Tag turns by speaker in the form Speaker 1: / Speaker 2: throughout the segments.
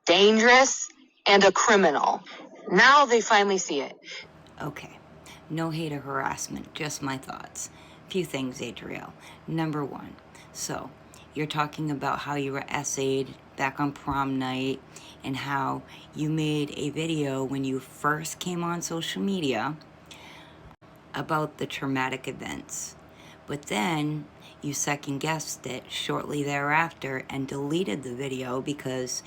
Speaker 1: dangerous, and a criminal. Now they finally see it.
Speaker 2: Okay, no hate or harassment, just my thoughts. Few things, Adriel. Number one, so you're talking about how you were essayed back on prom night and how you made a video when you first came on social media about the traumatic events. But then you second guessed it shortly thereafter and deleted the video because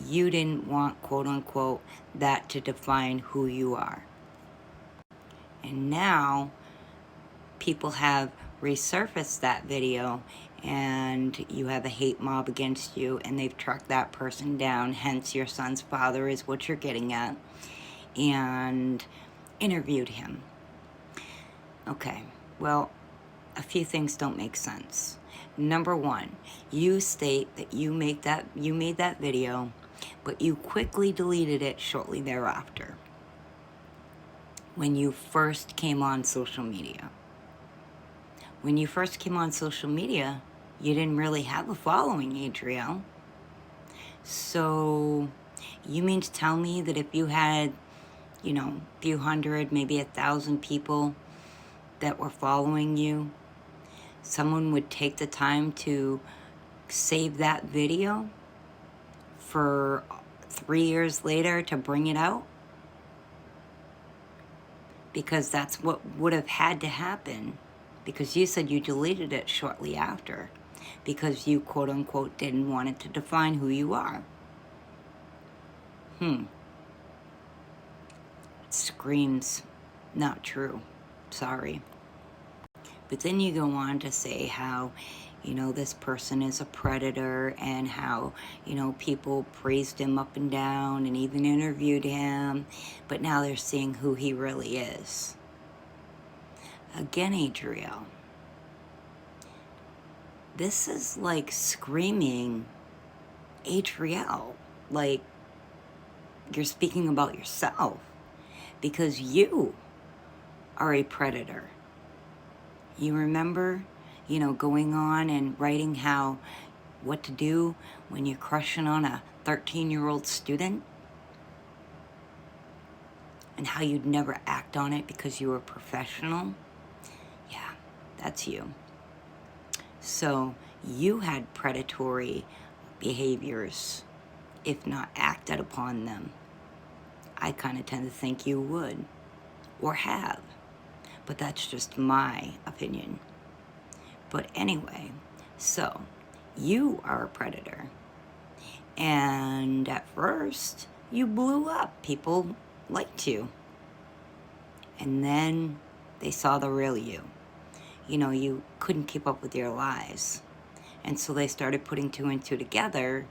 Speaker 2: you didn't want, quote unquote, that to define who you are. And now people have resurfaced that video and you have a hate mob against you and they've tracked that person down, hence your son's father is what you're getting at, and interviewed him. Okay, well, a few things don't make sense. Number one, you state that you made that video, but you quickly deleted it shortly thereafter when you first came on social media. When you first came on social media, you didn't really have a following, Adriel. So you mean to tell me that if you had, a few hundred, maybe 1,000 people that were following you, someone would take the time to save that video for 3 years later to bring it out? Because that's what would have had to happen, because you said you deleted it shortly after because you, quote unquote, didn't want it to define who you are. It screams not true. Sorry. But then you go on to say how, this person is a predator and how, people praised him up and down and even interviewed him, but now they're seeing who he really is. Again, Adriel, this is like screaming Adriel, like you're speaking about yourself, because you are a predator. You remember, going on and writing what to do when you're crushing on a 13-year-old student? And how you'd never act on it because you were professional? Yeah, that's you. So you had predatory behaviors, if not acted upon them. I kind of tend to think you would, or have. But that's just my opinion. But anyway, so you are a predator. And at first, you blew up. People liked you. And then they saw the real you. You couldn't keep up with your lies. And so they started putting two and two together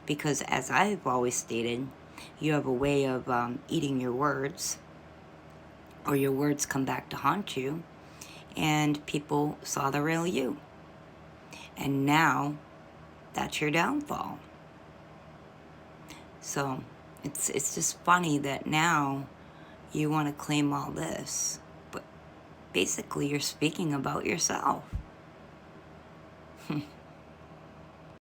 Speaker 2: because, as I've always stated, you have a way of eating your words, or your words come back to haunt you, and people saw the real you. And now, that's your downfall. So, it's just funny that now you want to claim all this, but basically you're speaking about yourself.